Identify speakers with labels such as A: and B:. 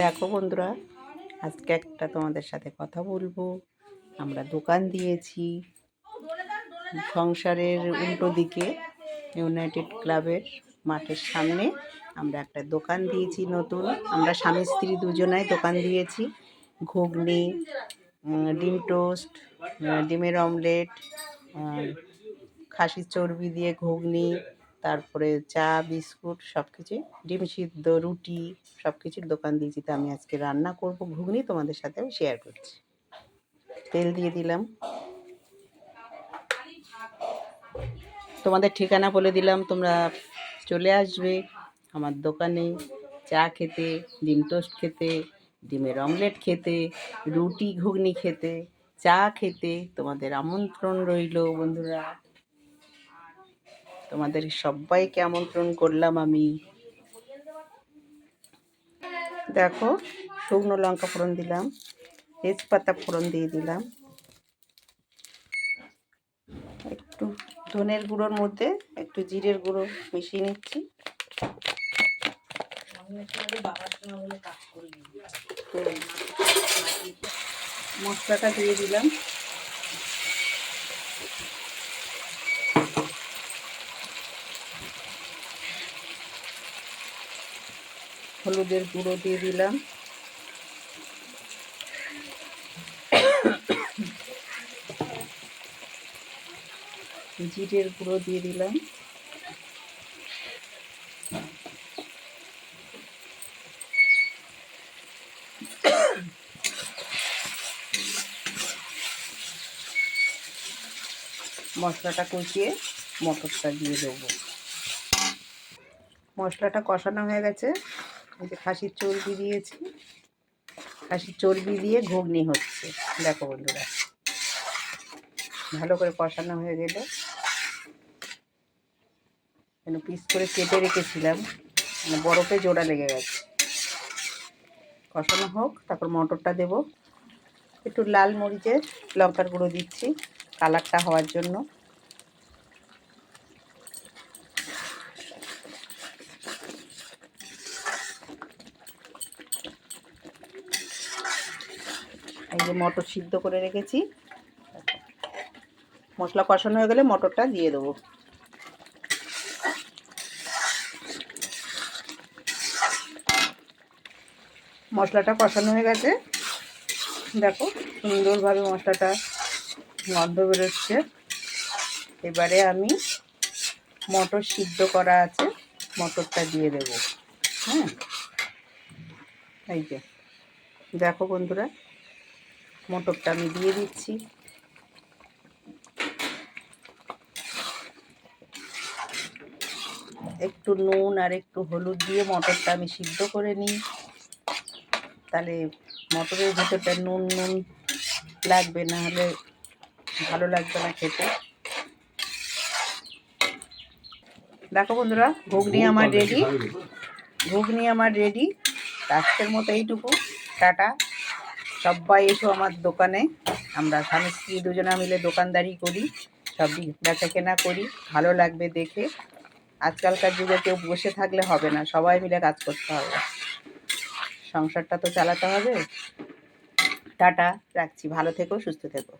A: দেখো বন্ধুরা, আজকে একটা তোমাদের সাথে কথা বলবো। আমরা দোকান দিয়েছি সংসারের উল্টো দিকে ইউনাইটেড ক্লাবের মাঠের সামনে। আমরা একটা দোকান দিয়েছি নতুন। আমরা স্বামী স্ত্রী দুজনাই দোকান দিয়েছি। ঘুগনি, ডিম টোস্ট, ডিমের অমলেট, খাসির চর্বি দিয়ে ঘুগনি, তারপরে চা, বিস্কুট, সব কিছু, ডিম সিদ্ধ, রুটি, সব কিছুর দোকান দিয়েছি। তো আমি আজকে রান্না করব ঘুগনি, তোমাদের সাথেও শেয়ার করছি। তেল দিয়ে দিলাম, তোমাদের ঠিকানা বলে দিলাম, তোমরা চলে আসবে আমার দোকানে চা খেতে, ডিম টোস্ট খেতে, ডিমের অমলেট খেতে, রুটি ঘুগনি খেতে, চা খেতে। তোমাদের আমন্ত্রণ রইল বন্ধুরা, তোমাদের সবাইকে আমন্ত্রণ করলাম আমি। দেখো, শুকনো লঙ্কা ফোড়ন দিলাম, তেজপাতা ফোড়ন দিয়ে দিলাম, একটু ধনের গুঁড়োর মধ্যে একটু জিরের গুঁড়ো মিশিয়ে নিচ্ছি। মশলাটা দিয়ে দিলাম, হলুদের গুঁড়ো দিয়ে দিলাম, জিরের গুঁড়ো দিয়ে দিলাম, মশলাটা কষিয়ে মটরটা দিয়ে দেবো। মশলাটা কষানো হয়ে গেছে। এই যে খাসির চর্বি দিয়েছি, খাসির চর্বি দিয়ে ঘুগনি হচ্ছে। দেখো বন্ধুরা, ভালো করে কষানো হয়ে গেল। পিস করে কেটে রেখেছিলাম, মানে বরফে জোড়া লেগে গেছে। কষানো হোক, তারপর মটরটা দেব। একটু লাল মরিচের লঙ্কার গুঁড়ো দিচ্ছি কালারটা হওয়ার জন্য। এই যে মটর সিদ্ধ করে রেখেছি, মশলা কষানো হয়ে গেলে মটরটা দিয়ে দেবো। মশলাটা কষানো হয়ে গেছে, দেখো সুন্দরভাবে মশলাটা গন্ধ বেরোচ্ছে। এবারে আমি মটর সিদ্ধ করা আছে, মটরটা দিয়ে দেবো। হ্যাঁ, এই যে দেখো বন্ধুরা, মটরটা আমি দিয়ে দিচ্ছি। একটু নুন আর একটু হলুদ দিয়ে মটরটা আমি সিদ্ধ করে নিই, তাহলে মটরের ভেতরটা নুন নুন লাগবে, না হলে ভালো লাগবে না খেতে। দেখো বন্ধুরা, ঘুগনি আমার রেডি, ঘুগনি আমার রেডি। আজকের মতো এইটুকু, টাটা। সবাই এসো আমার দোকানে। আমরা স্বামী স্ত্রী দুজনা মিলে দোকানদারি করি, সব বেচা কেনা করি, ভালো লাগবে দেখে। আজকালকার যুগে কেউ বসে থাকলে হবে না, সবাই মিলে কাজ করতে হবে, সংসারটা তো চালাতে হবে। টাটা, রাখছি, ভালো থেকো, সুস্থ থেকো।